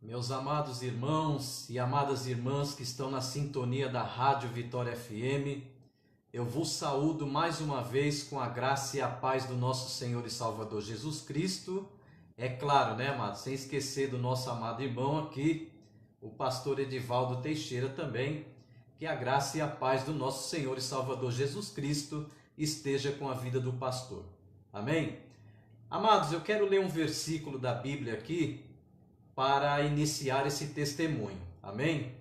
Meus amados irmãos e amadas irmãs que estão na sintonia da Rádio Vitória FM, eu vos saúdo mais uma vez com a graça e a paz do nosso Senhor e Salvador Jesus Cristo. É claro, né, amados? Sem esquecer do nosso amado irmão aqui, o pastor Edivaldo Teixeira também. Que a graça e a paz do nosso Senhor e Salvador Jesus Cristo esteja com a vida do pastor. Amém? Amados, eu quero ler um versículo da Bíblia aqui para iniciar esse testemunho. Amém?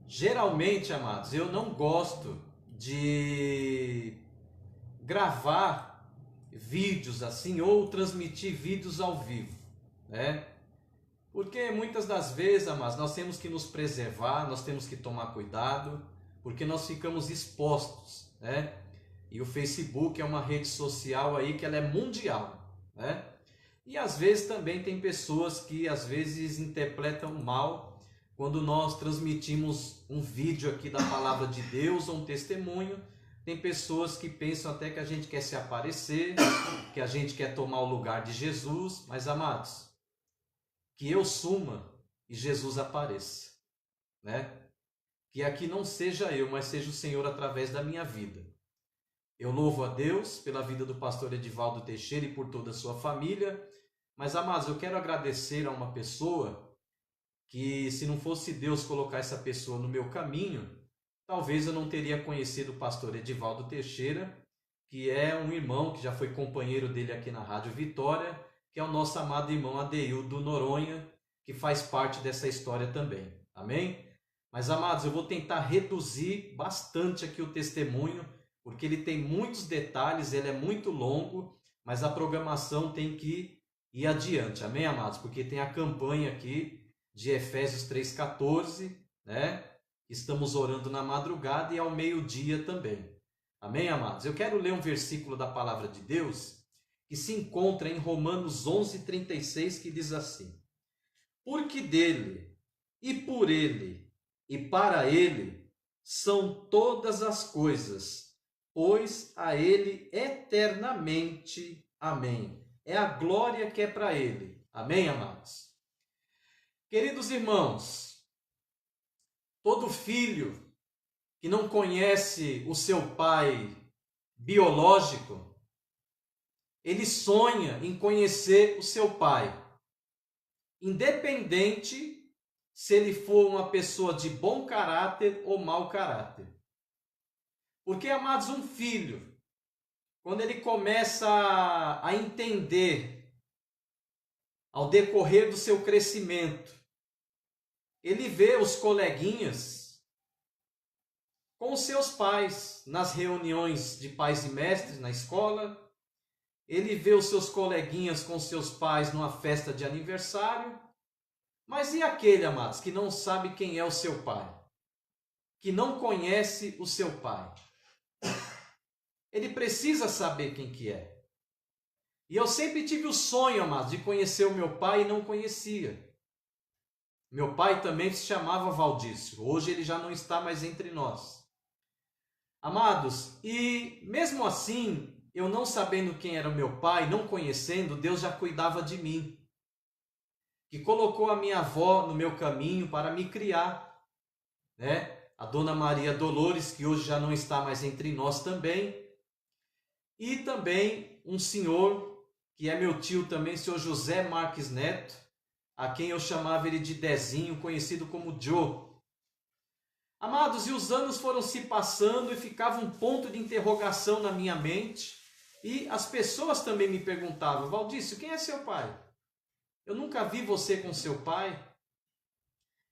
Geralmente, amados, eu não gosto de gravar vídeos assim ou transmitir vídeos ao vivo, né? Porque muitas das vezes, amados, nós temos que nos preservar, nós temos que tomar cuidado, porque nós ficamos expostos, né? E o Facebook é uma rede social aí que ela é mundial, né? E às vezes também tem pessoas que às vezes interpretam mal quando nós transmitimos um vídeo aqui da palavra de Deus ou um testemunho. Tem pessoas que pensam até que a gente quer se aparecer, que a gente quer tomar o lugar de Jesus. Mas, amados, que eu suma e Jesus apareça, né? Que aqui não seja eu, mas seja o Senhor através da minha vida. Eu louvo a Deus pela vida do pastor Edivaldo Teixeira e por toda a sua família. Mas, amados, eu quero agradecer a uma pessoa que, se não fosse Deus colocar essa pessoa no meu caminho, talvez eu não teria conhecido o pastor Edivaldo Teixeira, que é um irmão que já foi companheiro dele aqui na Rádio Vitória, que é o nosso amado irmão Adeildo Noronha, que faz parte dessa história também. Amém? Mas, amados, eu vou tentar reduzir bastante aqui o testemunho, porque ele tem muitos detalhes, ele é muito longo, mas a programação tem que ir adiante. Amém, amados? Porque tem a campanha aqui de Efésios 3,14, né? Estamos orando na madrugada e ao meio-dia também. Amém, amados? Eu quero ler um versículo da palavra de Deus que se encontra em Romanos 11:36, que diz assim: porque dele, e por ele, e para ele, são todas as coisas, pois a ele eternamente. Amém. É a glória que é para ele. Amém, amados? Queridos irmãos, todo filho que não conhece o seu pai biológico, ele sonha em conhecer o seu pai, independente se ele for uma pessoa de bom caráter ou mau caráter. Porque, amados, um filho, quando ele começa a entender, ao decorrer do seu crescimento, ele vê os coleguinhas com os seus pais nas reuniões de pais e mestres na escola, ele vê os seus coleguinhas com seus pais numa festa de aniversário. Mas e aquele, amados, que não sabe quem é o seu pai? Que não conhece o seu pai? Ele precisa saber quem que é. E eu sempre tive o sonho, amados, de conhecer o meu pai e não conhecia. Meu pai também se chamava Valdício. Hoje ele já não está mais entre nós. Amados, e mesmo assim, eu não sabendo quem era o meu pai, não conhecendo, Deus já cuidava de mim. Que colocou a minha avó no meu caminho para me criar, né? A dona Maria Dolores, que hoje já não está mais entre nós também. E também um senhor, que é meu tio também, o senhor José Marques Neto, a quem eu chamava ele de Dezinho, conhecido como Joe. Amados, e os anos foram se passando e ficava um ponto de interrogação na minha mente. E as pessoas também me perguntavam: Valdício, quem é seu pai? Eu nunca vi você com seu pai.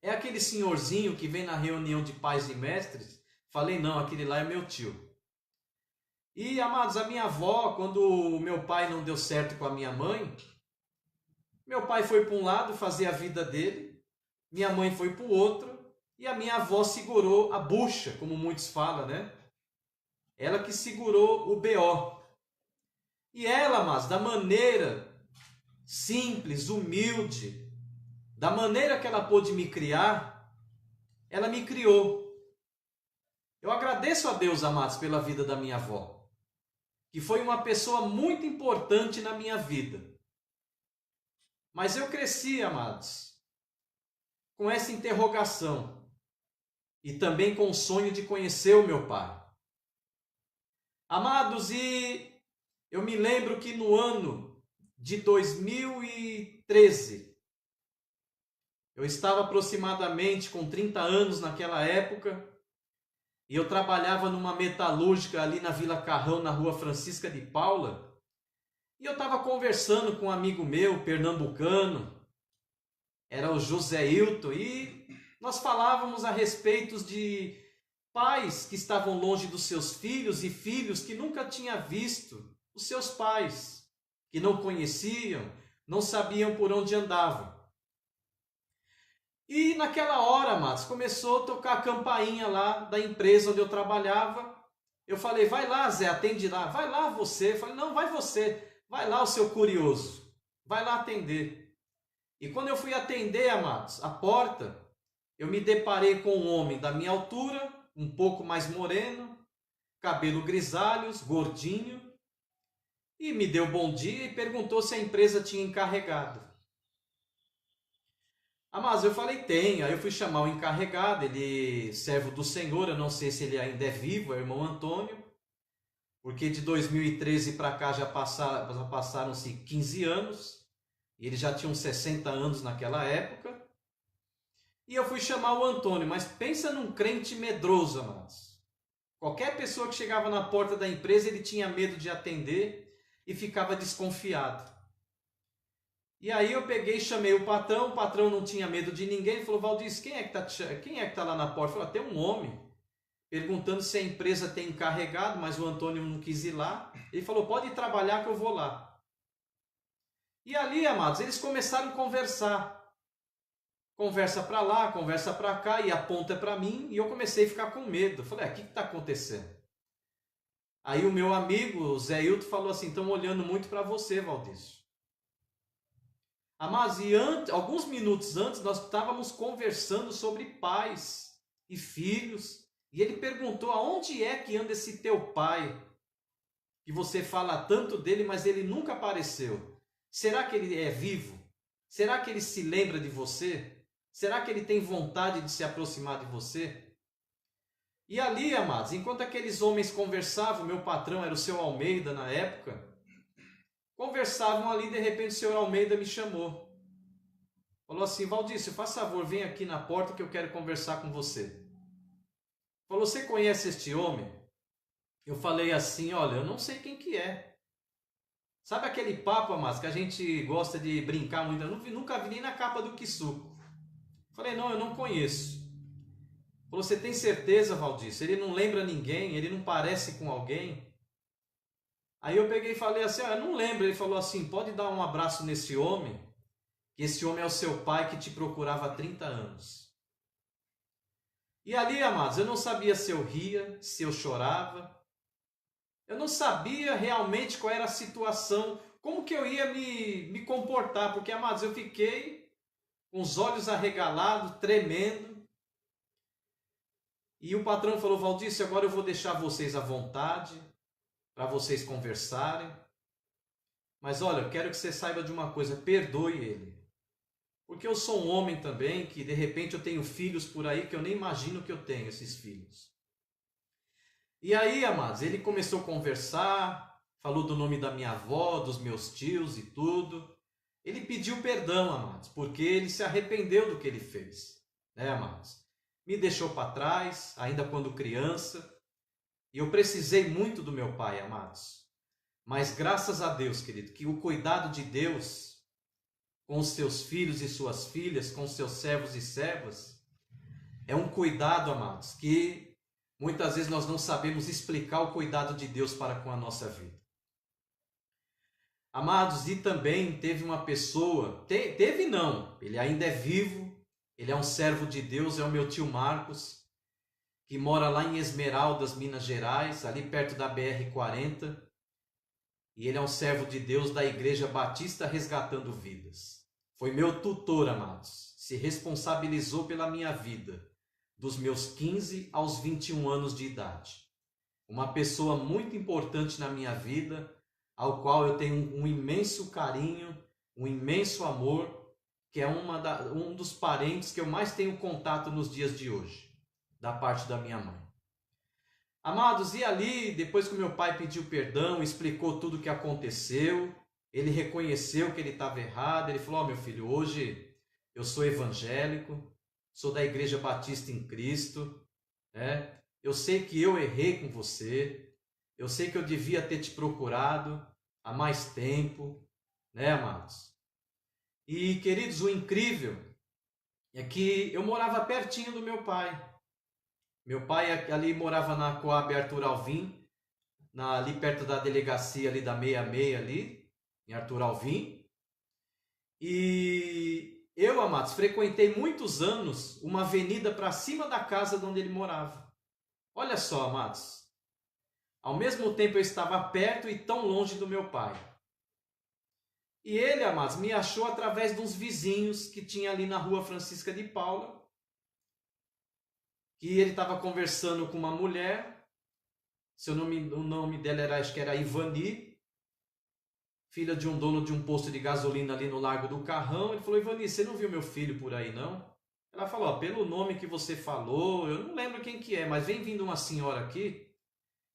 É aquele senhorzinho que vem na reunião de pais e mestres? Falei, não, aquele lá é meu tio. E, amados, a minha avó, quando o meu pai não deu certo com a minha mãe, meu pai foi para um lado fazer a vida dele, minha mãe foi para o outro, e a minha avó segurou a bucha, como muitos falam, né? Ela que segurou o BO. E ela, amados, da maneira simples, humilde, da maneira que ela pôde me criar, ela me criou. Eu agradeço a Deus, amados, pela vida da minha avó, que foi uma pessoa muito importante na minha vida. Mas eu cresci, amados, com essa interrogação e também com o sonho de conhecer o meu pai. Amados, e eu me lembro que no ano de 2013, eu estava aproximadamente com 30 anos naquela época, e eu trabalhava numa metalúrgica ali na Vila Carrão, na Rua Francisca de Paula, e eu estava conversando com um amigo meu, pernambucano, era o José Hilton, e nós falávamos a respeito de pais que estavam longe dos seus filhos e filhos que nunca tinham visto os seus pais, que não conheciam, não sabiam por onde andavam. E naquela hora, amados, começou a tocar a campainha lá da empresa onde eu trabalhava. Eu falei, vai lá, Zé, atende lá. Vai lá você. Eu falei, não, vai você. Vai lá, o seu curioso. Vai lá atender. E quando eu fui atender, amados, a porta, eu me deparei com um homem da minha altura, um pouco mais moreno, cabelo grisalhos, gordinho, e me deu bom dia e perguntou se a empresa tinha encarregado. Mas eu falei, tem. Aí eu fui chamar o encarregado, ele servo do Senhor, eu não sei se ele ainda é vivo, é o irmão Antônio, porque de 2013 para cá já passaram-se 15 anos, e ele já tinha uns 60 anos naquela época. E eu fui chamar o Antônio, mas pensa num crente medroso, amados. Qualquer pessoa que chegava na porta da empresa, ele tinha medo de atender e ficava desconfiado. E aí eu peguei e chamei o patrão não tinha medo de ninguém, ele falou, Valdir, quem é que tá lá na porta? Eu falei, tem um homem, perguntando se a empresa tem encarregado, mas o Antônio não quis ir lá. Ele falou, pode trabalhar que eu vou lá. E ali, amados, eles começaram a conversar. Conversa para lá, conversa para cá, e aponta para mim, e eu comecei a ficar com medo. Eu falei, o que está acontecendo? Aí o meu amigo, o Zé Hilton, falou assim, estão olhando muito para você, Valdir. Mas e alguns minutos antes nós estávamos conversando sobre pais e filhos, e ele perguntou, aonde é que anda esse teu pai, que você fala tanto dele, mas ele nunca apareceu? Será que ele é vivo? Será que ele se lembra de você? Será que ele tem vontade de se aproximar de você? E ali, amados, enquanto aqueles homens conversavam, meu patrão era o seu Almeida na época, conversavam ali, de repente o senhor Almeida me chamou. Falou assim, Valdício, faz favor, vem aqui na porta que eu quero conversar com você. Falou, você conhece este homem? Eu falei assim, olha, eu não sei quem que é. Sabe aquele papo, amados, que a gente gosta de brincar muito? Eu nunca vi nem na capa do Quiçu. Falei, não, eu não conheço. Falou, você tem certeza, Valdício? Ele não lembra ninguém? Ele não parece com alguém? Aí eu peguei e falei assim, eu não lembro. Ele falou assim, pode dar um abraço nesse homem, que esse homem é o seu pai que te procurava há 30 anos. E ali, amados, eu não sabia se eu ria, se eu chorava. Eu não sabia realmente qual era a situação, como que eu ia me comportar, porque, amados, eu fiquei com os olhos arregalados, tremendo. E o patrão falou, Valdício, agora eu vou deixar vocês à vontade, para vocês conversarem. Mas olha, eu quero que você saiba de uma coisa, perdoe ele. Porque eu sou um homem também, que de repente eu tenho filhos por aí, que eu nem imagino que eu tenho esses filhos. E aí, amados, ele começou a conversar, falou do nome da minha avó, dos meus tios e tudo. Ele pediu perdão, amados, porque ele se arrependeu do que ele fez, né, amados? Me deixou para trás, ainda quando criança, e eu precisei muito do meu pai, amados. Mas graças a Deus, querido, que o cuidado de Deus com os seus filhos e suas filhas, com os seus servos e servas, é um cuidado, amados, que muitas vezes nós não sabemos explicar o cuidado de Deus para com a nossa vida. Amados, e também teve uma pessoa, teve não, ele ainda é vivo, ele é um servo de Deus, é o meu tio Marcos, que mora lá em Esmeraldas, Minas Gerais, ali perto da BR-40, e ele é um servo de Deus da Igreja Batista Resgatando Vidas. Foi meu tutor, amados, se responsabilizou pela minha vida, dos meus 15 aos 21 anos de idade. Uma pessoa muito importante na minha vida, ao qual eu tenho um imenso carinho, um imenso amor, que é um dos parentes que eu mais tenho contato nos dias de hoje, da parte da minha mãe. Amados, e ali, depois que o meu pai pediu perdão, explicou tudo o que aconteceu, ele reconheceu que ele estava errado, ele falou: meu filho, hoje eu sou evangélico, sou da Igreja Batista em Cristo, né? Eu sei que eu errei com você, eu sei que eu devia ter te procurado há mais tempo, né, amados? E, queridos, o incrível é que eu morava pertinho do meu pai. Meu pai ali morava na Coab Arthur Alvim, ali perto da delegacia ali da 66 ali, em Arthur Alvim. E eu, amados, frequentei muitos anos uma avenida para cima da casa de onde ele morava. Olha só, amados. Ao mesmo tempo eu estava perto e tão longe do meu pai. E ele, amados, me achou através de uns vizinhos que tinha ali na rua Francisca de Paula, que ele estava conversando com uma mulher, o nome dela era, acho que era Ivani, filha de um dono de um posto de gasolina ali no Largo do Carrão. Ele falou: Ivani, você não viu meu filho por aí, não? Ela falou: ó, pelo nome que você falou, eu não lembro quem que é, mas vem vindo uma senhora aqui,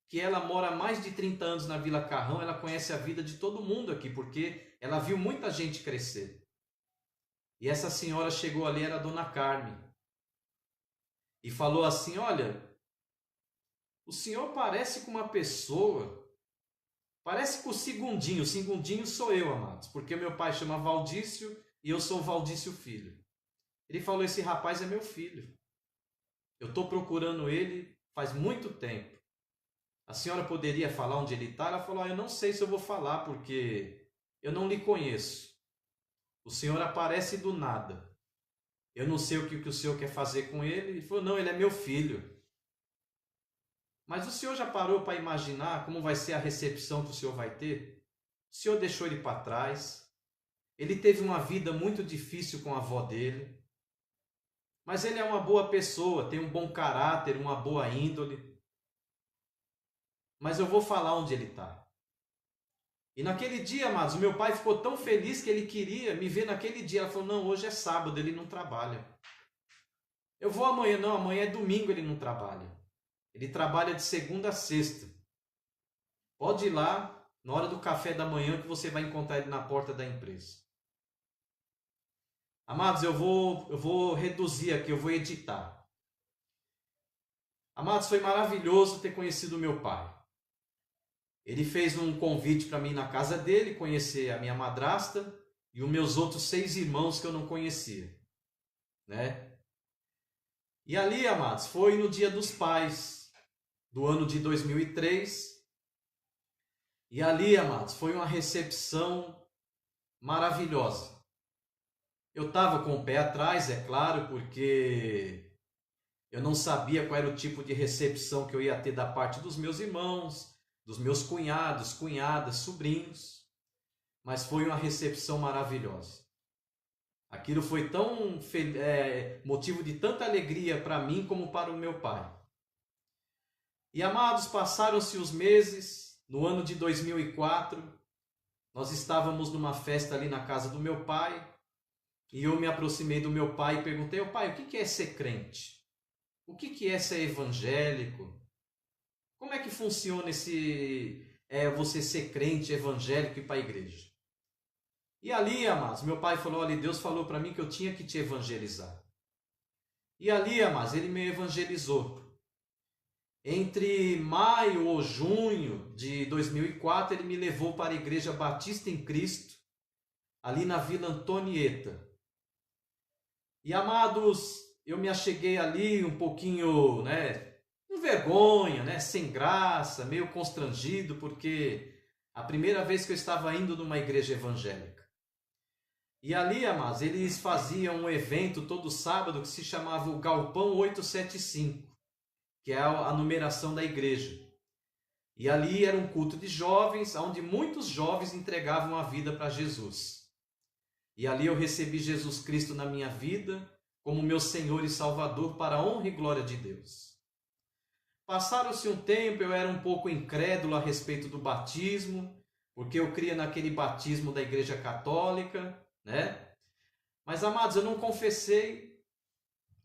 que ela mora há mais de 30 anos na Vila Carrão, ela conhece a vida de todo mundo aqui, porque ela viu muita gente crescer. E essa senhora chegou ali, era a Dona Carmen, e falou assim: olha, o senhor parece com uma pessoa, parece com o Segundinho sou eu, amados, porque meu pai chama Valdício e eu sou Valdício filho. Ele falou: esse rapaz é meu filho, eu estou procurando ele faz muito tempo. A senhora poderia falar onde ele está? Ela falou: eu não sei se eu vou falar, porque eu não lhe conheço. O senhor aparece do nada. Eu não sei o que o senhor quer fazer com ele. Ele falou: não, ele é meu filho. Mas o senhor já parou para imaginar como vai ser a recepção que o senhor vai ter? O senhor deixou ele para trás. Ele teve uma vida muito difícil com a avó dele. Mas ele é uma boa pessoa, tem um bom caráter, uma boa índole. Mas eu vou falar onde ele está. E naquele dia, amados, o meu pai ficou tão feliz que ele queria me ver naquele dia. Ela falou: não, hoje é sábado, ele não trabalha. Eu vou amanhã. Não, amanhã é domingo, ele não trabalha. Ele trabalha de segunda a sexta. Pode ir lá na hora do café da manhã que você vai encontrar ele na porta da empresa. Amados, eu vou reduzir aqui, eu vou editar. Amados, foi maravilhoso ter conhecido o meu pai. Ele fez um convite para mim na casa dele, conhecer a minha madrasta e os meus outros 6 irmãos que eu não conhecia, né? E ali, amados, foi no Dia dos Pais do ano de 2003. E ali, amados, foi uma recepção maravilhosa. Eu estava com o pé atrás, é claro, porque eu não sabia qual era o tipo de recepção que eu ia ter da parte dos meus irmãos, dos meus cunhados, cunhadas, sobrinhos, mas foi uma recepção maravilhosa. Aquilo foi tão motivo de tanta alegria para mim como para o meu pai. E, amados, passaram-se os meses. No ano de 2004, nós estávamos numa festa ali na casa do meu pai, e eu me aproximei do meu pai e perguntei: pai, o que é ser crente? O que é ser evangélico? Como é que funciona você ser crente, evangélico e ir para a igreja? E ali, amados, meu pai falou: olha, Deus falou para mim que eu tinha que te evangelizar. E ali, amados, ele me evangelizou. Entre maio ou junho de 2004, ele me levou para a Igreja Batista em Cristo, ali na Vila Antonieta. E, amados, eu me acheguei ali um pouquinho, com vergonha, sem graça, meio constrangido, porque a primeira vez que eu estava indo numa igreja evangélica. E ali, amados, eles faziam um evento todo sábado que se chamava o Galpão 875, que é a numeração da igreja. E ali era um culto de jovens, onde muitos jovens entregavam a vida para Jesus. E ali eu recebi Jesus Cristo na minha vida, como meu Senhor e Salvador, para a honra e glória de Deus. Passaram-se um tempo, eu era um pouco incrédulo a respeito do batismo, porque eu cria naquele batismo da Igreja Católica, Mas, amados, eu não confessei,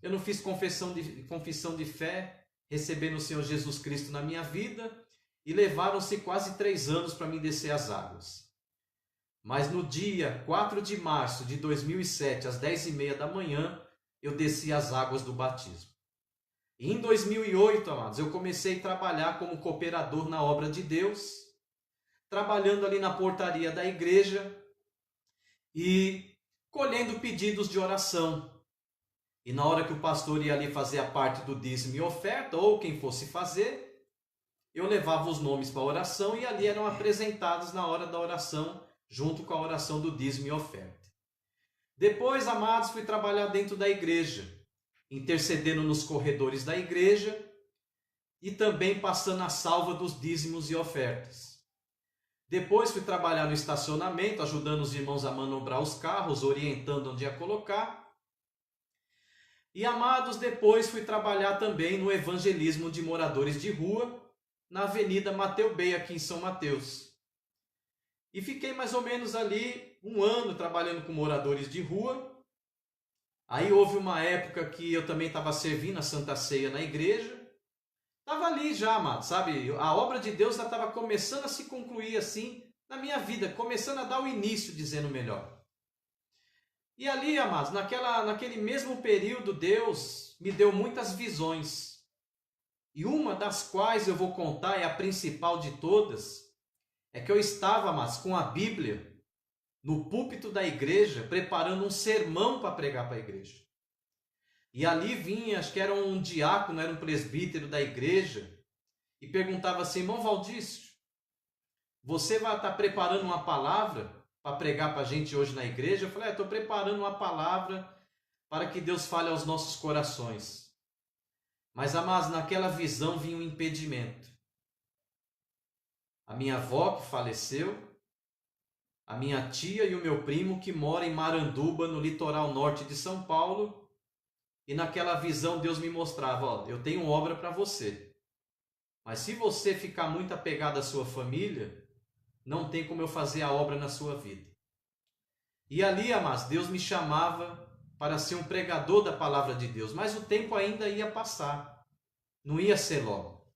eu não fiz confissão de fé, recebendo o Senhor Jesus Cristo na minha vida, e levaram-se quase 3 anos para mim descer as águas. Mas no dia 4 de março de 2007, às 10h30 da manhã, eu desci as águas do batismo. E em 2008, amados, eu comecei a trabalhar como cooperador na obra de Deus, trabalhando ali na portaria da igreja e colhendo pedidos de oração. E na hora que o pastor ia ali fazer a parte do dízimo e oferta, ou quem fosse fazer, eu levava os nomes para a oração e ali eram apresentados na hora da oração, junto com a oração do dízimo e oferta. Depois, amados, fui trabalhar dentro da igreja, intercedendo nos corredores da igreja e também passando a salva dos dízimos e ofertas. Depois fui trabalhar no estacionamento, ajudando os irmãos a manobrar os carros, orientando onde ia colocar. E, amados, depois fui trabalhar também no evangelismo de moradores de rua, na Avenida Mateu Bey, aqui em São Mateus. E fiquei mais ou menos ali 1 ano trabalhando com moradores de rua. Aí houve uma época que eu também estava servindo a Santa Ceia na igreja. Estava ali já, amados, sabe? A obra de Deus já estava começando a se concluir assim na minha vida, começando a dar o início, dizendo melhor. E ali, amados, naquele mesmo período, Deus me deu muitas visões. E uma das quais eu vou contar, é a principal de todas, é que eu estava, amados, com a Bíblia no púlpito da igreja, preparando um sermão para pregar para a igreja. E ali vinha, acho que era um diácono, era um presbítero da igreja, e perguntava assim: irmão Valdício, você vai estar preparando uma palavra para pregar para a gente hoje na igreja? Eu falei: estou preparando uma palavra para que Deus fale aos nossos corações. Mas, amados, naquela visão vinha um impedimento. A minha avó que faleceu, a minha tia e o meu primo que mora em Maranduba, no litoral norte de São Paulo. E naquela visão Deus me mostrava: ó, eu tenho obra para você. Mas se você ficar muito apegado à sua família, não tem como eu fazer a obra na sua vida. E ali, amados, Deus me chamava para ser um pregador da palavra de Deus. Mas o tempo ainda ia passar. Não ia ser logo.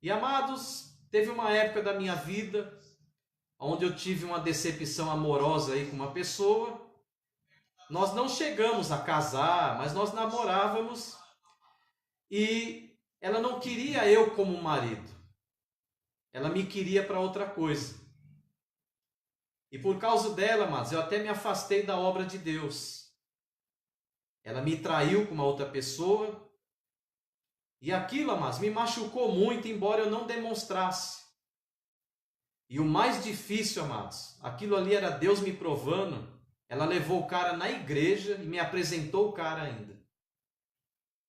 E, amados, teve uma época da minha vida onde eu tive uma decepção amorosa aí com uma pessoa. Nós não chegamos a casar, mas nós namorávamos e ela não queria eu como marido. Ela me queria para outra coisa. E por causa dela, amados, eu até me afastei da obra de Deus. Ela me traiu com uma outra pessoa. E aquilo, amados, me machucou muito, embora eu não demonstrasse. E o mais difícil, amados, aquilo ali era Deus me provando. Ela levou o cara na igreja e me apresentou o cara ainda.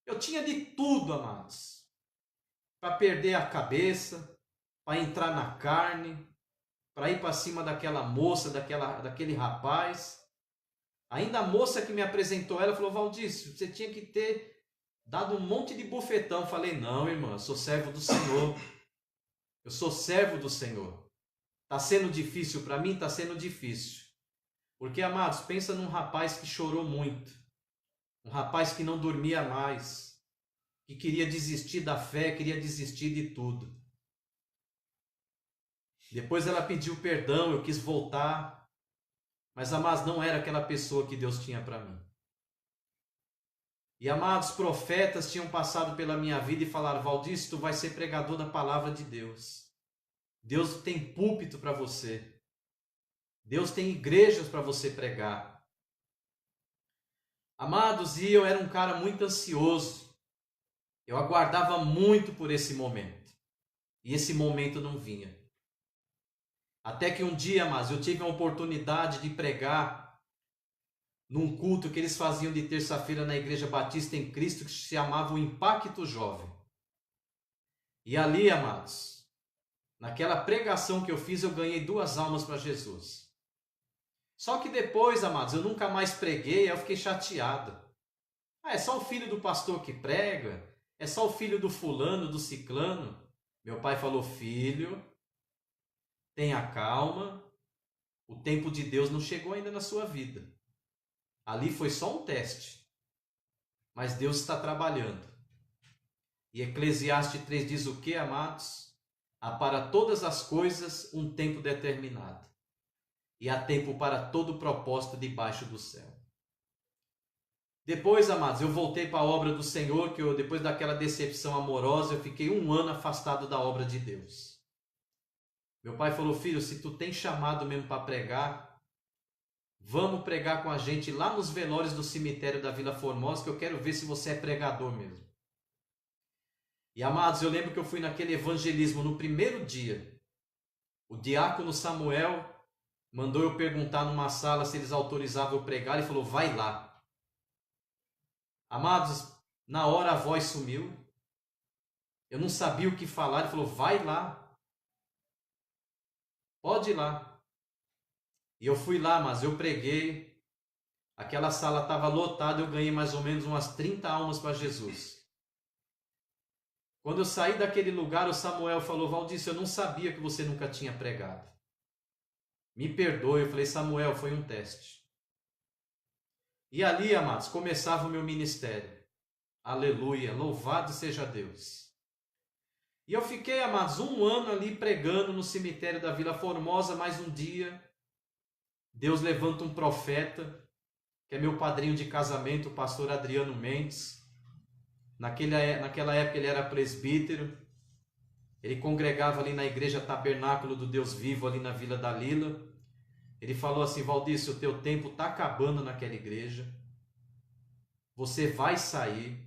Eu tinha de tudo, amados, para perder a cabeça, para entrar na carne, para ir para cima daquela moça, daquele rapaz. Ainda a moça que me apresentou ela falou: Valdício, você tinha que ter dado um monte de bufetão. Eu falei: não, irmã, eu sou servo do Senhor. Eu sou servo do Senhor. Está sendo difícil para mim? Está sendo difícil. Porque, amados, pensa num rapaz que chorou muito. Um rapaz que não dormia mais. Que queria desistir da fé, queria desistir de tudo. Depois ela pediu perdão, eu quis voltar. Mas, amados, não era aquela pessoa que Deus tinha para mim. E, amados, profetas tinham passado pela minha vida e falaram: Valdício, tu vai ser pregador da palavra de Deus. Deus tem púlpito para você. Deus tem igrejas para você pregar. Amados, e eu era um cara muito ansioso. Eu aguardava muito por esse momento. E esse momento não vinha. Até que um dia, amados, eu tive a oportunidade de pregar num culto que eles faziam de terça-feira na Igreja Batista em Cristo, que se chamava o Impacto Jovem. E ali, amados, naquela pregação que eu fiz, eu ganhei 2 almas para Jesus. Só que depois, amados, eu nunca mais preguei, eu fiquei chateado. É só o filho do pastor que prega? É só o filho do fulano, do ciclano? Meu pai falou: filho, tenha calma, o tempo de Deus não chegou ainda na sua vida. Ali foi só um teste, mas Deus está trabalhando. E Eclesiastes 3 diz o que, amados? Há para todas as coisas um tempo determinado, e há tempo para todo propósito debaixo do céu. Depois, amados, eu voltei para a obra do Senhor, que depois daquela decepção amorosa, eu fiquei 1 ano afastado da obra de Deus. Meu pai falou, filho, se tu tem chamado mesmo para pregar, vamos pregar com a gente lá nos velórios do cemitério da Vila Formosa, que eu quero ver se você é pregador mesmo. E, amados, eu lembro que eu fui naquele evangelismo no primeiro dia. O diácono Samuel mandou eu perguntar numa sala se eles autorizavam eu pregar. Ele falou, vai lá. Amados, na hora a voz sumiu. Eu não sabia o que falar. Ele falou, vai lá. Pode ir lá. E eu fui lá, mas eu preguei. Aquela sala estava lotada. Eu ganhei mais ou menos umas 30 almas para Jesus. Quando eu saí daquele lugar, o Samuel falou, Valdício, eu não sabia que você nunca tinha pregado. Me perdoe. Eu falei, Samuel, foi um teste. E ali, amados, começava o meu ministério. Aleluia, louvado seja Deus. E eu fiquei, amados, 1 ano ali pregando no cemitério da Vila Formosa. Mais um dia, Deus levanta um profeta, que é meu padrinho de casamento, o pastor Adriano Mendes. Naquela época ele era presbítero. Ele congregava ali na igreja Tabernáculo do Deus Vivo, ali na Vila da Lila. Ele falou assim, Valdício, o teu tempo está acabando naquela igreja. Você vai sair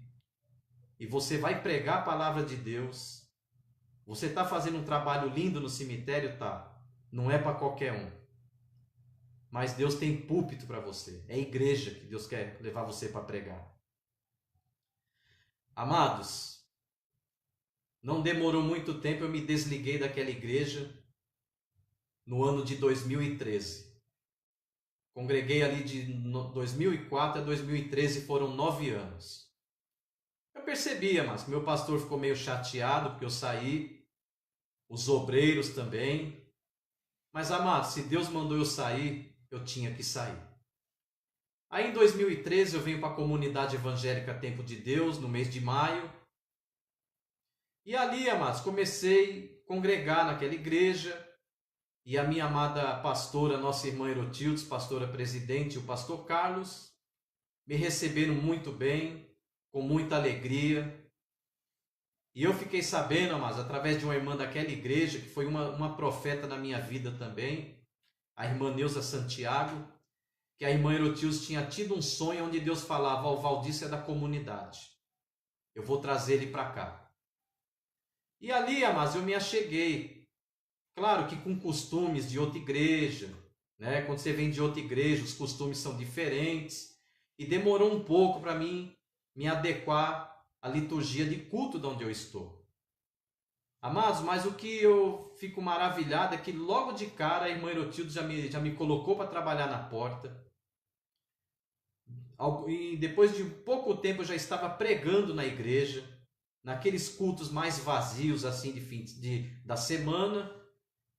e você vai pregar a palavra de Deus. Você está fazendo um trabalho lindo no cemitério? Tá. Não é para qualquer um. Mas Deus tem púlpito para você. É a igreja que Deus quer levar você para pregar. Amados, não demorou muito tempo, eu me desliguei daquela igreja no ano de 2013. Congreguei ali de 2004 a 2013, foram 9 anos. Eu percebia, mas meu pastor ficou meio chateado porque eu saí, os obreiros também. Mas, amados, se Deus mandou eu sair, eu tinha que sair. Aí em 2013 eu venho para a comunidade evangélica Tempo de Deus, no mês de maio. E ali, amados, comecei a congregar naquela igreja. E a minha amada pastora, nossa irmã Erotildes, pastora presidente, e o pastor Carlos, me receberam muito bem, com muita alegria. E eu fiquei sabendo, amados, através de uma irmã daquela igreja, que foi uma profeta na minha vida também, a irmã Neuza Santiago, que a irmã Erotildes tinha tido um sonho onde Deus falava, o Valdício é da comunidade, eu vou trazer ele para cá. E ali, amados, eu me acheguei. Claro que com costumes de outra igreja, né? Quando você vem de outra igreja, os costumes são diferentes. E demorou um pouco para mim me adequar à liturgia de culto de onde eu estou. Amados, mas o que eu fico maravilhado é que logo de cara a irmã Erotilde já me colocou para trabalhar na porta. E depois de pouco tempo eu já estava pregando na igreja, naqueles cultos mais vazios assim da semana.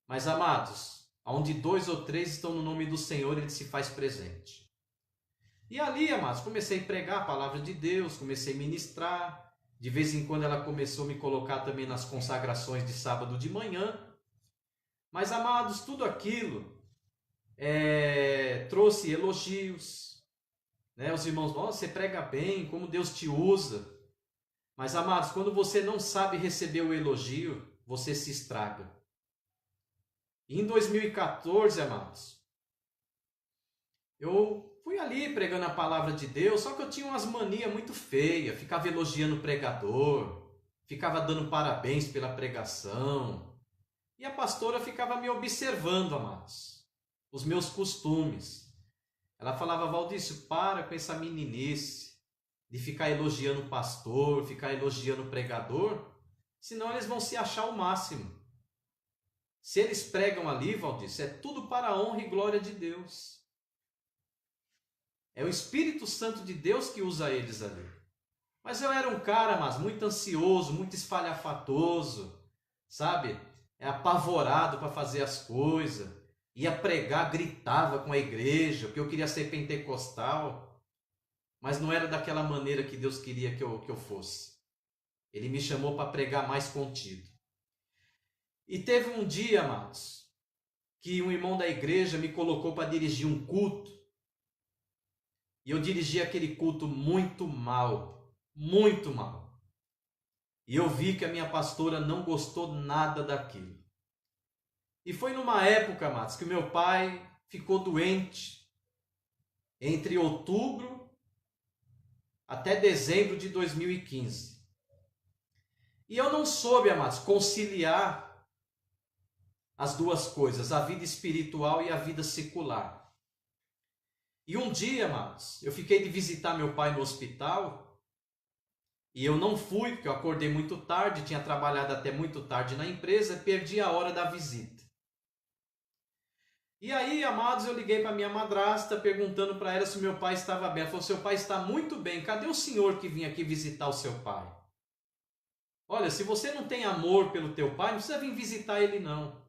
Mas, amados, onde 2 ou 3 estão no nome do Senhor, Ele se faz presente. E ali, amados, comecei a pregar a palavra de Deus, comecei a ministrar. De vez em quando ela começou a me colocar também nas consagrações de sábado de manhã. Mas, amados, tudo aquilo trouxe elogios. Né? Os irmãos, você prega bem, como Deus te usa. Mas, amados, quando você não sabe receber o elogio, você se estraga. E em 2014, amados, eu fui ali pregando a palavra de Deus, só que eu tinha umas manias muito feias, ficava elogiando o pregador, ficava dando parabéns pela pregação. E a pastora ficava me observando, amados, os meus costumes. Ela falava, Valdício, para com essa meninice de ficar elogiando o pastor, ficar elogiando o pregador, senão eles vão se achar o máximo. Se eles pregam ali, Valdício, é tudo para a honra e glória de Deus. É o Espírito Santo de Deus que usa eles ali. Mas eu era um cara, mas muito ansioso, muito espalhafatoso, sabe? Apavorado para fazer as coisas. Ia pregar, gritava com a igreja, porque eu queria ser pentecostal. mas não era daquela maneira que Deus queria que eu fosse. Ele me chamou para pregar mais contido. E teve um dia, amados, que um irmão da igreja me colocou para dirigir um culto. E eu dirigi aquele culto muito mal, muito mal. E eu vi que a minha pastora não gostou nada daquilo. E foi numa época, amados, que o meu pai ficou doente, entre outubro até dezembro de 2015. E eu não soube, amados, conciliar as duas coisas, a vida espiritual e a vida secular. E um dia, amados, eu fiquei de visitar meu pai no hospital e eu não fui, porque eu acordei muito tarde, tinha trabalhado até muito tarde na empresa, perdi a hora da visita. E aí, amados, eu liguei para minha madrasta perguntando para ela se meu pai estava bem. Ela falou: seu pai está muito bem, cadê o senhor que vinha aqui visitar o seu pai? Olha, se você não tem amor pelo teu pai, não precisa vir visitar ele não.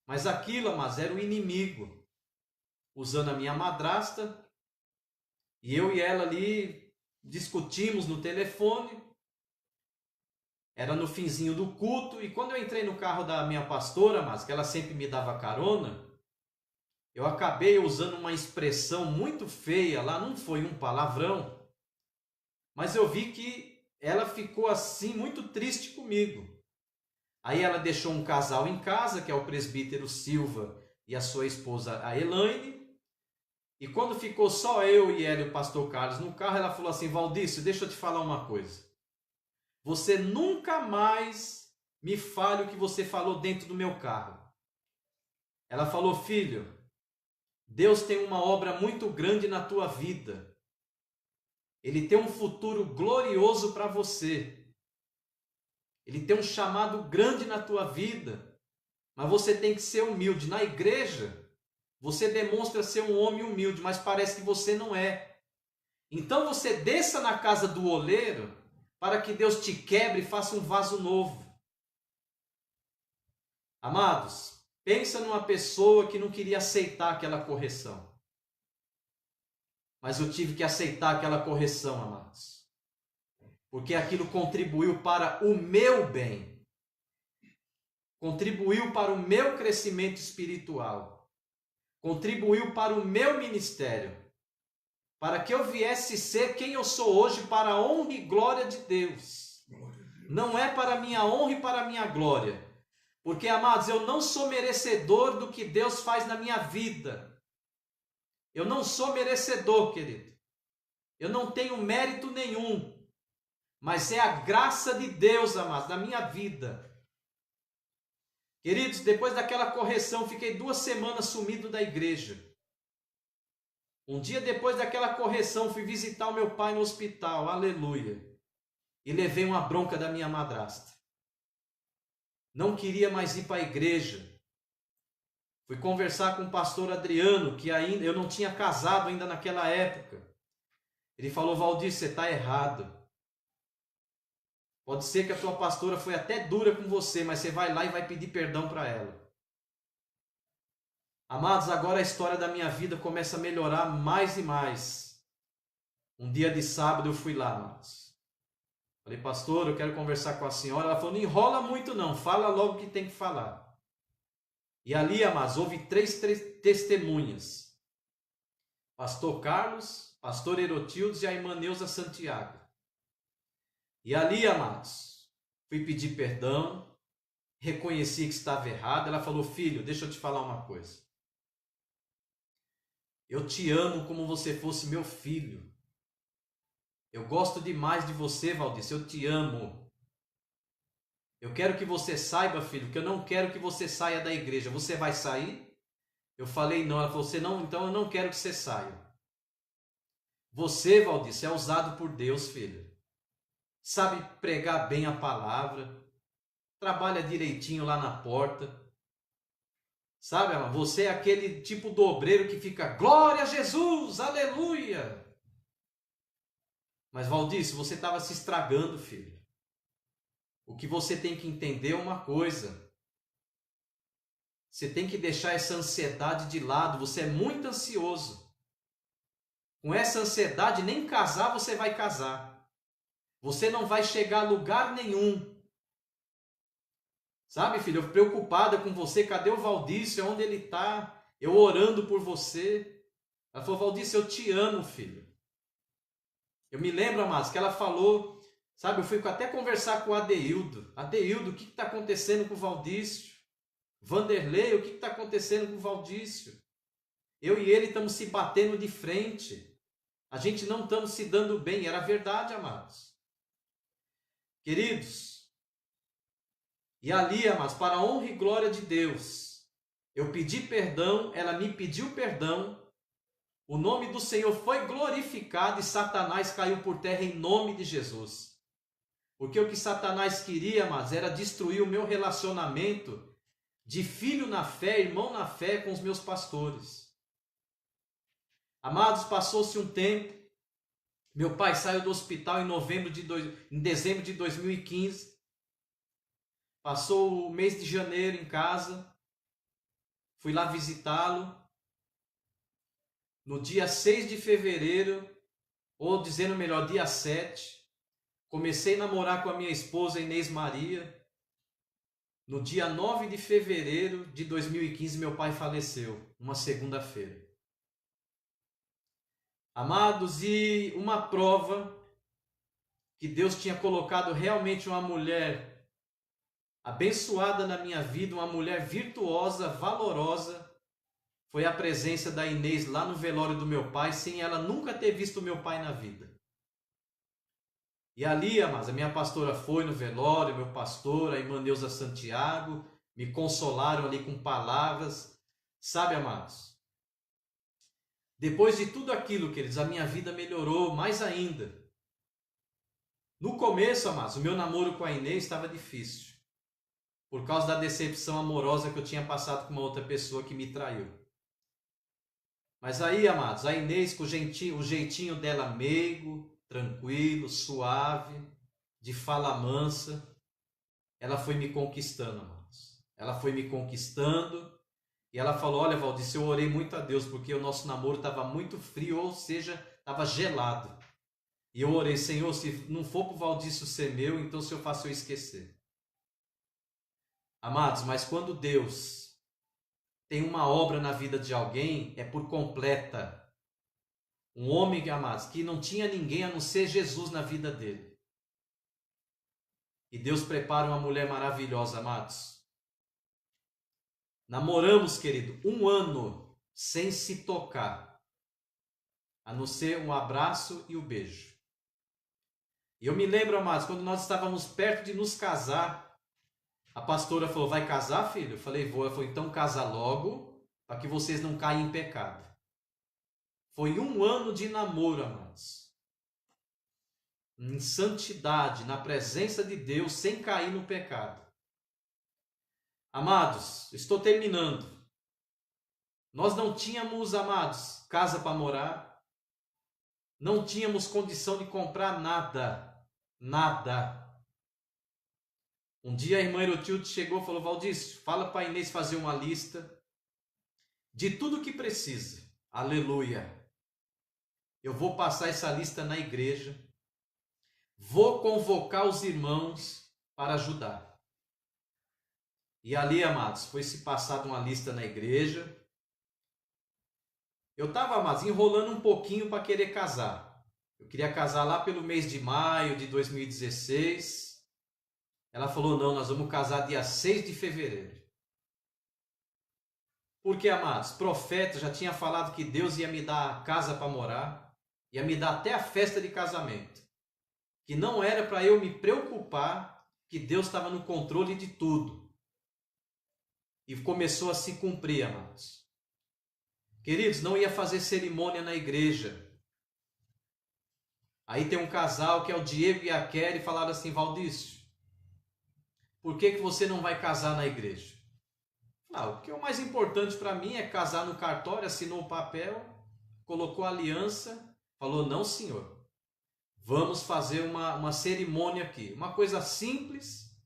Mas aquilo, amados, era o inimigo usando a minha madrasta, e eu e ela ali discutimos no telefone. Era no finzinho do culto, e quando eu entrei no carro da minha pastora, mas que ela sempre me dava carona, eu acabei usando uma expressão muito feia lá, não foi um palavrão, mas eu vi que ela ficou assim muito triste comigo. Aí ela deixou um casal em casa, que é o presbítero Silva e a sua esposa a Elaine. E quando ficou só eu e ela e o pastor Carlos no carro, ela falou assim: Valdício, deixa eu te falar uma coisa. Você nunca mais me fale o que você falou dentro do meu carro. Ela falou: filho, Deus tem uma obra muito grande na tua vida. Ele tem um futuro glorioso para você. Ele tem um chamado grande na tua vida. Mas você tem que ser humilde. Na igreja, você demonstra ser um homem humilde, mas parece que você não é. Então você desça na casa do oleiro para que Deus te quebre e faça um vaso novo. Amados, pensa numa pessoa que não queria aceitar aquela correção. Mas eu tive que aceitar aquela correção, amados. Porque aquilo contribuiu para o meu bem. Contribuiu para o meu crescimento espiritual. Contribuiu para o meu ministério. Para que eu viesse ser quem eu sou hoje para a honra e glória de Deus. Não é para a minha honra e para a minha glória. Porque, amados, eu não sou merecedor do que Deus faz na minha vida. Eu não sou merecedor, querido. Eu não tenho mérito nenhum. Mas é a graça de Deus, amados, na minha vida. Queridos, depois daquela correção, fiquei 2 semanas sumido da igreja. Um dia depois daquela correção, fui visitar o meu pai no hospital, aleluia. E levei uma bronca da minha madrasta. Não queria mais ir para a igreja. Fui conversar com o pastor Adriano, que ainda eu não tinha casado ainda naquela época. Ele falou: Valdir, você está errado. Pode ser que a tua pastora foi até dura com você, mas você vai lá e vai pedir perdão para ela. Amados, agora a história da minha vida começa a melhorar mais e mais. Um dia de sábado eu fui lá, amados. Falei: pastor, eu quero conversar com a senhora. Ela falou: não enrola muito não, fala logo o que tem que falar. E ali, amados, houve 3 testemunhas. Pastor Carlos, pastor Herotildes e a irmã Neuza Santiago. E ali, amados, fui pedir perdão, reconheci que estava errado. Ela falou: filho, deixa eu te falar uma coisa. Eu te amo como você fosse meu filho. Eu gosto demais de você, Valdir, eu te amo. Eu quero que você saiba, filho, que eu não quero que você saia da igreja. Você vai sair? Eu falei: não. Ela falou: você não, então eu não quero que você saia. Você, Valdir, é usado por Deus, filho. Sabe pregar bem a palavra, trabalha direitinho lá na porta. Sabe, você é aquele tipo do obreiro que fica: glória a Jesus, aleluia. Mas, Valdir, você estava se estragando, filho. O que você tem que entender é uma coisa. Você tem que deixar essa ansiedade de lado. Você é muito ansioso. Com essa ansiedade, nem casar você vai casar. Você não vai chegar a lugar nenhum. Sabe, filho, eu preocupada com você, cadê o Valdício? Onde ele está? Eu orando por você. Ela falou, Valdício, eu te amo, filho. Eu me lembro, amados, que ela falou, sabe, eu fui até conversar com o Adeildo. Adeildo, o que está acontecendo com o Valdício? Vanderlei, o que está acontecendo com o Valdício? Eu e ele estamos se batendo de frente. A gente não estamos se dando bem. Era verdade, amados. Queridos, e ali, amados, para a honra e glória de Deus, eu pedi perdão, ela me pediu perdão, o nome do Senhor foi glorificado e Satanás caiu por terra em nome de Jesus. Porque o que Satanás queria, amados, era destruir o meu relacionamento de filho na fé, irmão na fé com os meus pastores. Amados, passou-se um tempo, meu pai saiu do hospital em dezembro de 2015, passou o mês de janeiro em casa, fui lá visitá-lo. No dia 6 de fevereiro, ou dizendo melhor, dia 7, comecei a namorar com a minha esposa Inês Maria. No dia 9 de fevereiro de 2015, meu pai faleceu, numa segunda-feira. Amados, e uma prova que Deus tinha colocado realmente uma mulher abençoada na minha vida, uma mulher virtuosa, valorosa, foi a presença da Inês lá no velório do meu pai, sem ela nunca ter visto meu pai na vida. E ali, amados, a minha pastora foi no velório, meu pastor, a irmã Neuza Santiago, me consolaram ali com palavras. Sabe, amados, depois de tudo aquilo, queridos, a minha vida melhorou mais ainda. No começo, amados, o meu namoro com a Inês estava difícil, por causa da decepção amorosa que eu tinha passado com uma outra pessoa que me traiu. Mas aí, amados, a Inês, com o jeitinho dela meigo, tranquilo, suave, de fala mansa, ela foi me conquistando, amados. Ela foi me conquistando e ela falou, olha, Valdício, eu orei muito a Deus porque o nosso namoro estava muito frio, ou seja, estava gelado. E eu orei, Senhor, se não for para o Valdício ser meu, então se eu faço eu esquecer. Amados, mas quando Deus tem uma obra na vida de alguém, é por completa. Um homem, amados, que não tinha ninguém a não ser Jesus na vida dele. E Deus prepara uma mulher maravilhosa, amados. Namoramos, querido, 1 ano sem se tocar, a não ser um abraço e um beijo. E eu me lembro, amados, quando nós estávamos perto de nos casar, a pastora falou, vai casar, filho? Eu falei, vou. Ela falou, então casa logo, para que vocês não caiam em pecado. Foi 1 ano de namoro, amados. Em santidade, na presença de Deus, sem cair no pecado. Amados, estou terminando. Nós não tínhamos, amados, casa para morar. Não tínhamos condição de comprar nada. Nada. Um dia a irmã Erotilde chegou e falou, Valdício, fala para a Inês fazer uma lista de tudo que precisa. Aleluia. Eu vou passar essa lista na igreja. Vou convocar os irmãos para ajudar. E ali, amados, foi se passada uma lista na igreja. Eu estava, amados, enrolando um pouquinho para querer casar. Eu queria casar lá pelo mês de maio de 2016. Ela falou, não, nós vamos casar dia 6 de fevereiro. Porque, amados, profeta já tinha falado que Deus ia me dar a casa para morar, ia me dar até a festa de casamento. Que não era para eu me preocupar, que Deus estava no controle de tudo. E começou a se cumprir, amados. Queridos, não ia fazer cerimônia na igreja. Aí tem um casal que é o Diego e a Kelly, e falaram assim, Valdício, por que você não vai casar na igreja? Não, porque o mais importante para mim é casar no cartório, assinou o papel, colocou a aliança, falou, não senhor, vamos fazer uma cerimônia aqui, uma coisa simples,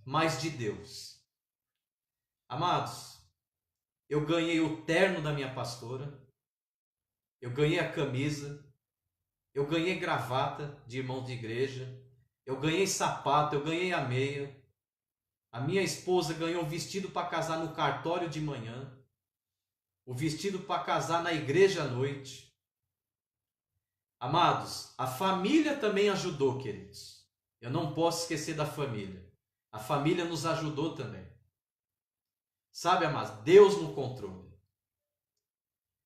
mas de Deus. Amados, eu ganhei o terno da minha pastora, eu ganhei a camisa, eu ganhei gravata de irmão de igreja, eu ganhei sapato, eu ganhei a meia. A minha esposa ganhou o vestido para casar no cartório de manhã, o vestido para casar na igreja à noite. Amados, a família também ajudou, queridos. Eu não posso esquecer da família. A família nos ajudou também. Sabe, amados, Deus no controle.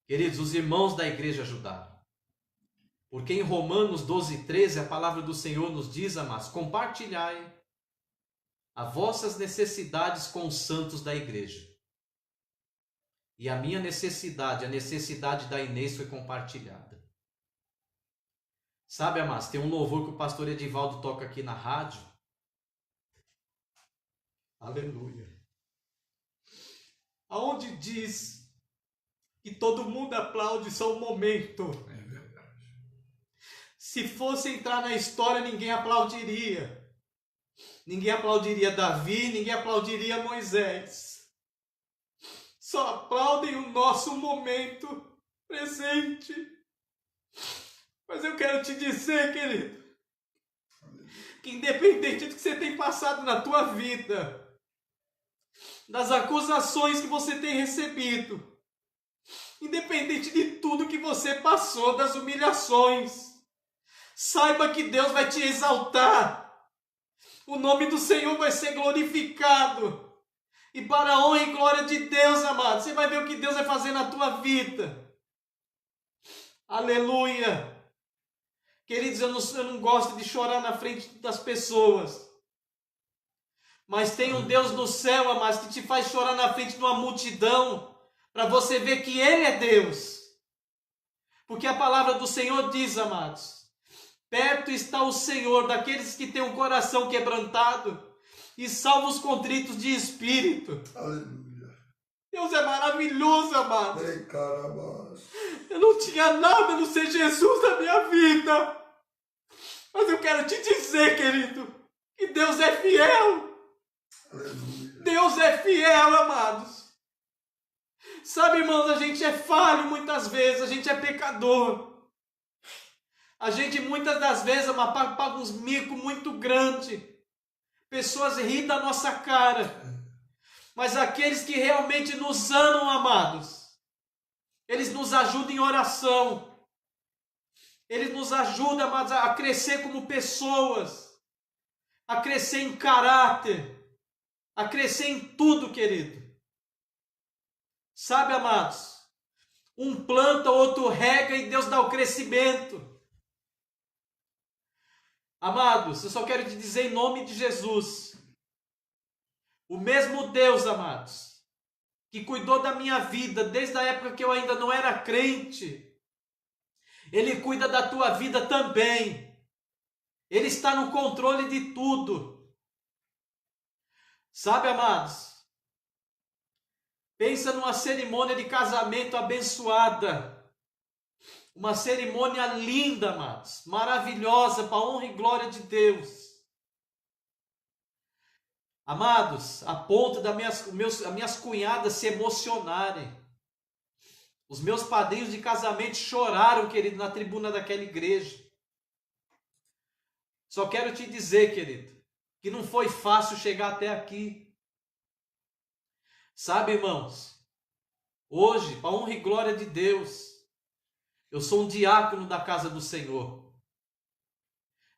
Queridos, os irmãos da igreja ajudaram. Porque em Romanos 12:13, a palavra do Senhor nos diz, amados, compartilhai as vossas necessidades com os santos da igreja. E a minha necessidade, a necessidade da Inês foi compartilhada. Sabe, amados, tem um louvor que o pastor Edivaldo toca aqui na rádio. Aleluia. Aonde diz que todo mundo aplaude só um momento. É verdade. Se fosse entrar na história, ninguém aplaudiria. Ninguém aplaudiria Davi, ninguém aplaudiria Moisés. Só aplaudem o nosso momento presente. Mas eu quero te dizer, querido, que independente do que você tem passado na tua vida, das acusações que você tem recebido, independente de tudo que você passou, das humilhações, saiba que Deus vai te exaltar. O nome do Senhor vai ser glorificado. E para a honra e glória de Deus, amado, você vai ver o que Deus vai fazer na tua vida. Aleluia. Queridos, eu não gosto de chorar na frente das pessoas. Mas tem um Deus no céu, amados, que te faz chorar na frente de uma multidão, para você ver que Ele é Deus. Porque a palavra do Senhor diz, amados, perto está o Senhor daqueles que têm o coração quebrantado e salva os contritos de espírito. Aleluia. Deus é maravilhoso, amado. Ei, caramba. Eu não tinha nada a não ser Jesus na minha vida. Mas eu quero te dizer, querido, que Deus é fiel. Aleluia. Deus é fiel, amados. Sabe, irmãos, a gente é falho muitas vezes, a gente é pecador. A gente muitas das vezes paga uns micos muito grandes. Pessoas riem da nossa cara. Mas aqueles que realmente nos amam, amados, eles nos ajudam em oração. Eles nos ajudam, amados, a crescer como pessoas, a crescer em caráter, a crescer em tudo, querido. Sabe, amados, um planta, outro rega e Deus dá o crescimento. Amados, eu só quero te dizer em nome de Jesus, o mesmo Deus, amados, que cuidou da minha vida desde a época que eu ainda não era crente, Ele cuida da tua vida também. Ele está no controle de tudo. Sabe, amados, pensa numa cerimônia de casamento abençoada. Uma cerimônia linda, amados, maravilhosa, para a honra e glória de Deus. Amados, a ponto das minhas cunhadas se emocionarem. Os meus padrinhos de casamento choraram, querido, na tribuna daquela igreja. Só quero te dizer, querido, que não foi fácil chegar até aqui. Sabe, irmãos, hoje, para a honra e glória de Deus, eu sou um diácono da casa do Senhor.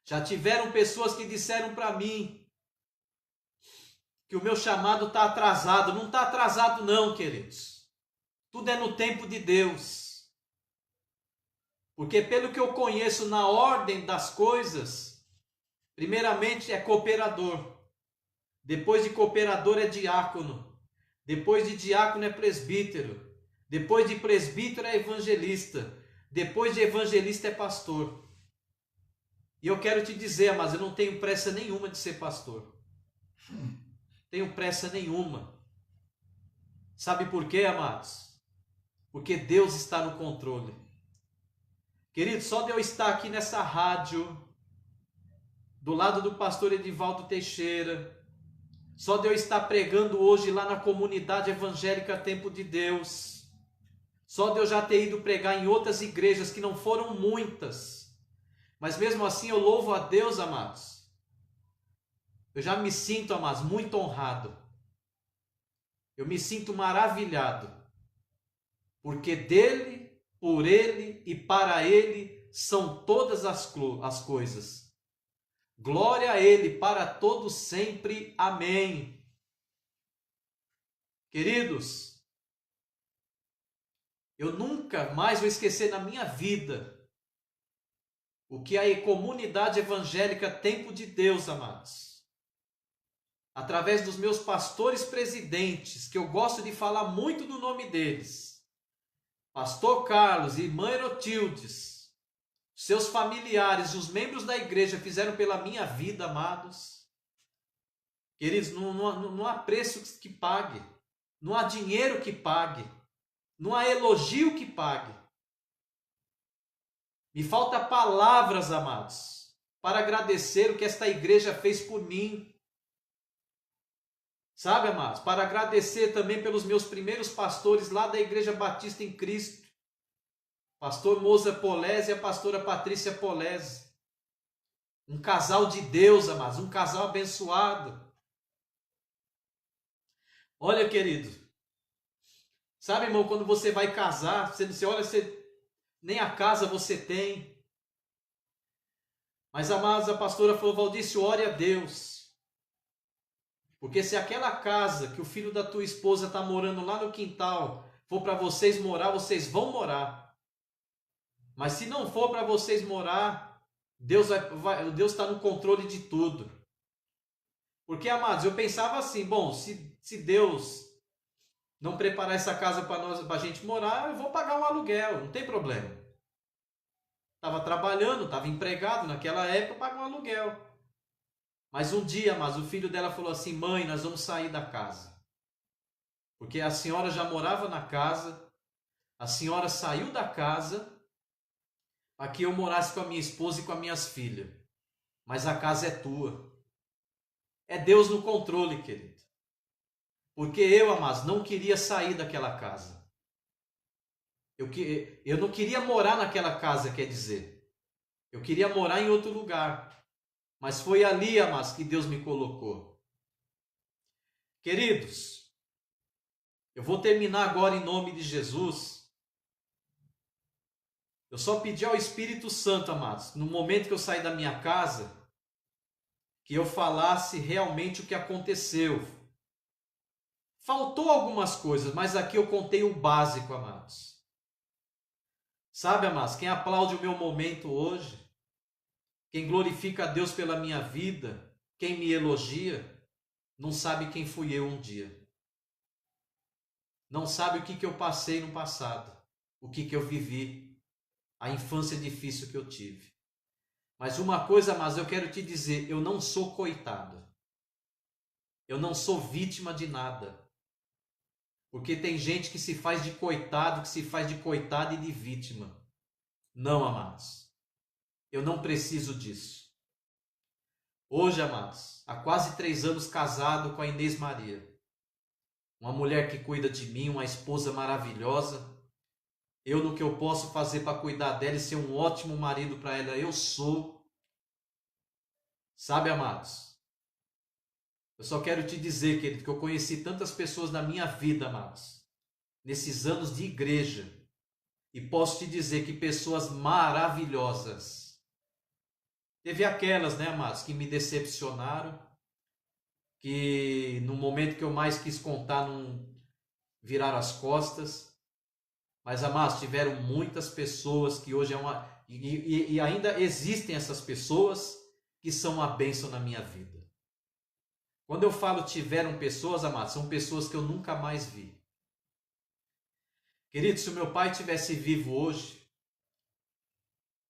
Já tiveram pessoas que disseram para mim que o meu chamado está atrasado. Não está atrasado não, queridos. Tudo é no tempo de Deus. Porque pelo que eu conheço na ordem das coisas, primeiramente é cooperador. Depois de cooperador é diácono. Depois de diácono é presbítero. Depois de presbítero é evangelista. Depois de evangelista é pastor. E eu quero te dizer, mas eu não tenho pressa nenhuma de ser pastor. Tenho pressa nenhuma. Sabe por quê, amados? Porque Deus está no controle. Querido, só de eu estar aqui nessa rádio, do lado do pastor Edivaldo Teixeira, só de eu estar pregando hoje lá na comunidade evangélica Tempo de Deus, Só de eu já ter ido pregar em outras igrejas, que não foram muitas, mas mesmo assim eu louvo a Deus, amados. Eu já me sinto, amados, muito honrado. Eu me sinto maravilhado, porque dele, por ele e para ele são todas as coisas. Glória a ele para todos sempre. Amém. Queridos, eu nunca mais vou esquecer na minha vida o que a comunidade evangélica Tempo de Deus, amados, através dos meus pastores presidentes, que eu gosto de falar muito do nome deles, Pastor Carlos e Irmã Erotildes, seus familiares, os membros da igreja fizeram pela minha vida, amados. Queridos, não há preço que pague, não há dinheiro que pague, não há elogio que pague. Me falta palavras, amados, para agradecer o que esta igreja fez por mim. Sabe, amados, para agradecer também pelos meus primeiros pastores lá da Igreja Batista em Cristo. Pastor Moza Polese e a pastora Patrícia Polese. Um casal de Deus, amados, um casal abençoado. Olha, querido, sabe, irmão, quando você vai casar, você olha, nem a casa você tem. Mas, amados, a pastora falou, Valdice, ore a Deus. Porque se aquela casa que o filho da tua esposa está morando lá no quintal for para vocês morar, vocês vão morar. Mas se não for para vocês morar, Deus está no controle de tudo. Porque, amados, eu pensava assim, bom, se Deus não preparar essa casa para a gente morar, eu vou pagar um aluguel, não tem problema. Estava trabalhando, estava empregado naquela época, pago um aluguel. Mas um dia, o filho dela falou assim, mãe, nós vamos sair da casa. Porque a senhora já morava na casa, a senhora saiu da casa para que eu morasse com a minha esposa e com as minhas filhas. Mas a casa é tua. É Deus no controle, querido. Porque eu, amados, não queria sair daquela casa. Eu não queria morar naquela casa, quer dizer. Eu queria morar em outro lugar. Mas foi ali, amados, que Deus me colocou. Queridos, eu vou terminar agora em nome de Jesus. Eu só pedi ao Espírito Santo, amados, no momento que eu saí da minha casa, que eu falasse realmente o que aconteceu. Faltou algumas coisas, mas aqui eu contei o básico, amados. Sabe, amados, quem aplaude o meu momento hoje, quem glorifica a Deus pela minha vida, quem me elogia, não sabe quem fui eu um dia. Não sabe o que eu passei no passado, o que eu vivi, a infância difícil que eu tive. Mas uma coisa, mas eu quero te dizer, eu não sou coitado. Eu não sou vítima de nada. Porque tem gente que se faz de coitado, que se faz de coitado e de vítima. Não, amados. Eu não preciso disso. Hoje, amados, há quase 3 anos casado com a Inês Maria. Uma mulher que cuida de mim, uma esposa maravilhosa. Eu, no que eu posso fazer para cuidar dela e ser um ótimo marido para ela, eu sou. Sabe, amados? Eu só quero te dizer, querido, que eu conheci tantas pessoas na minha vida, amados, nesses anos de igreja. E posso te dizer que pessoas maravilhosas. Teve aquelas, né, amados, que me decepcionaram, que no momento que eu mais quis contar, não viraram as costas. Mas, amados, tiveram muitas pessoas que hoje e ainda existem essas pessoas que são uma bênção na minha vida. Quando eu falo tiveram pessoas, amados, são pessoas que eu nunca mais vi. Querido, se o meu pai estivesse vivo hoje,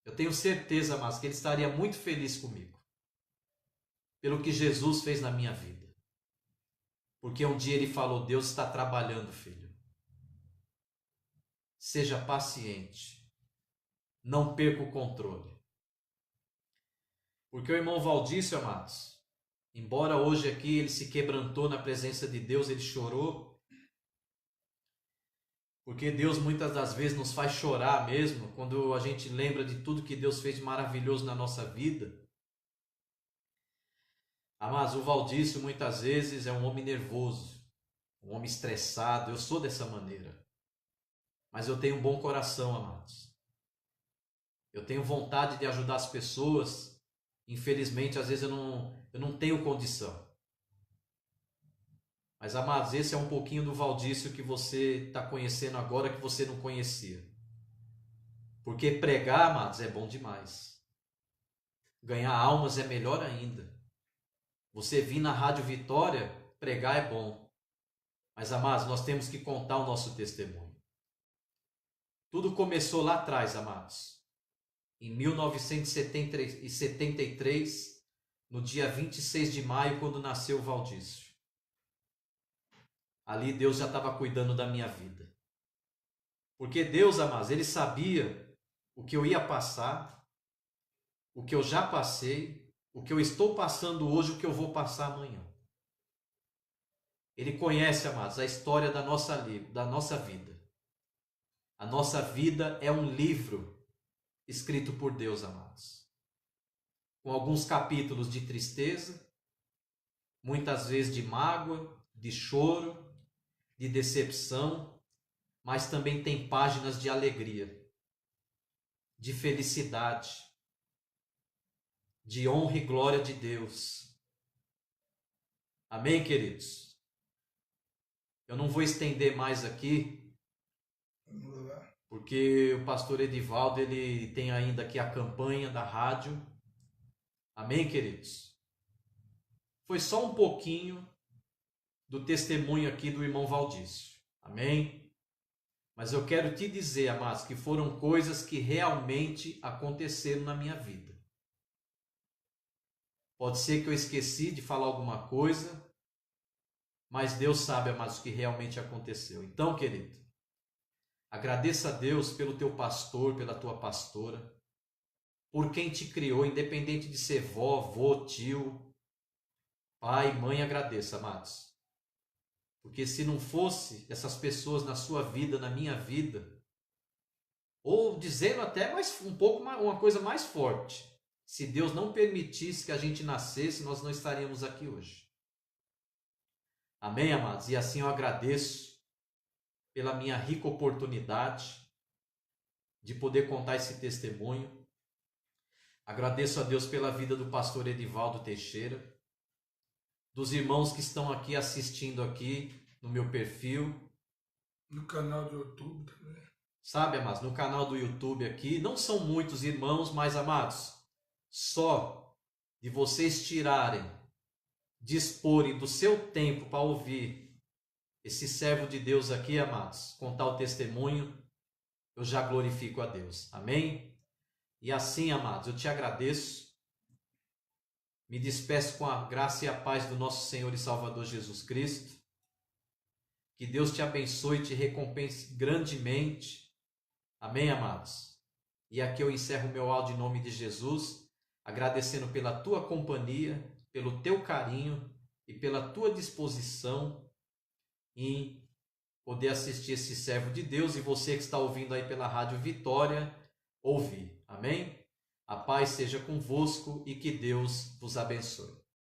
eu tenho certeza, amados, que ele estaria muito feliz comigo. Pelo que Jesus fez na minha vida. Porque um dia ele falou, Deus está trabalhando, filho. Seja paciente. Não perca o controle. Porque o irmão Valdício, amados, embora hoje aqui ele se quebrantou na presença de Deus, ele chorou. Porque Deus muitas das vezes nos faz chorar mesmo, quando a gente lembra de tudo que Deus fez de maravilhoso na nossa vida. Mas o Valdício muitas vezes é um homem nervoso, um homem estressado. Eu sou dessa maneira. Mas eu tenho um bom coração, amados. Eu tenho vontade de ajudar as pessoas. Infelizmente, às vezes eu não tenho condição. Mas, amados, esse é um pouquinho do Valdício que você está conhecendo agora, que você não conhecia. Porque pregar, amados, é bom demais. Ganhar almas é melhor ainda. Você vir na Rádio Vitória, pregar é bom. Mas, amados, nós temos que contar o nosso testemunho. Tudo começou lá atrás, amados. Em 1973, no dia 26 de maio, quando nasceu o Valdício. Ali Deus já estava cuidando da minha vida. Porque Deus, amados, Ele sabia o que eu ia passar, o que eu já passei, o que eu estou passando hoje, o que eu vou passar amanhã. Ele conhece, amados, a história da nossa vida. A nossa vida é um livro escrito por Deus, amados. Com alguns capítulos de tristeza, muitas vezes de mágoa, de choro, de decepção, mas também tem páginas de alegria, de felicidade, de honra e glória de Deus. Amém, queridos? Eu não vou estender mais aqui, porque o pastor Edivaldo, ele tem ainda aqui a campanha da rádio. Amém, queridos? Foi só um pouquinho do testemunho aqui do irmão Valdício. Amém? Mas eu quero te dizer, amados, que foram coisas que realmente aconteceram na minha vida. Pode ser que eu esqueci de falar alguma coisa, mas Deus sabe, amados, o que realmente aconteceu. Então, querido, agradeça a Deus pelo teu pastor, pela tua pastora, por quem te criou, independente de ser vó, vô, tio, pai, mãe, agradeça, amados. Porque se não fosse essas pessoas na sua vida, na minha vida, ou dizendo até mais um pouco uma coisa mais forte, se Deus não permitisse que a gente nascesse, nós não estaríamos aqui hoje. Amém, amados? E assim eu agradeço pela minha rica oportunidade de poder contar esse testemunho. Agradeço a Deus pela vida do pastor Edivaldo Teixeira, dos irmãos que estão aqui assistindo aqui no meu perfil. No canal do YouTube também. Sabe, amados, no canal do YouTube aqui, não são muitos irmãos, mas, amados, só de vocês tirarem, disporem do seu tempo para ouvir esse servo de Deus aqui, amados, contar o testemunho, eu já glorifico a Deus. Amém? E assim, amados, eu te agradeço. Me despeço com a graça e a paz do nosso Senhor e Salvador Jesus Cristo. Que Deus te abençoe e te recompense grandemente. Amém, amados? E aqui eu encerro o meu áudio em nome de Jesus, agradecendo pela tua companhia, pelo teu carinho e pela tua disposição em poder assistir esse servo de Deus, e você que está ouvindo aí pela Rádio Vitória, ouvir. Amém? A paz seja convosco e que Deus vos abençoe.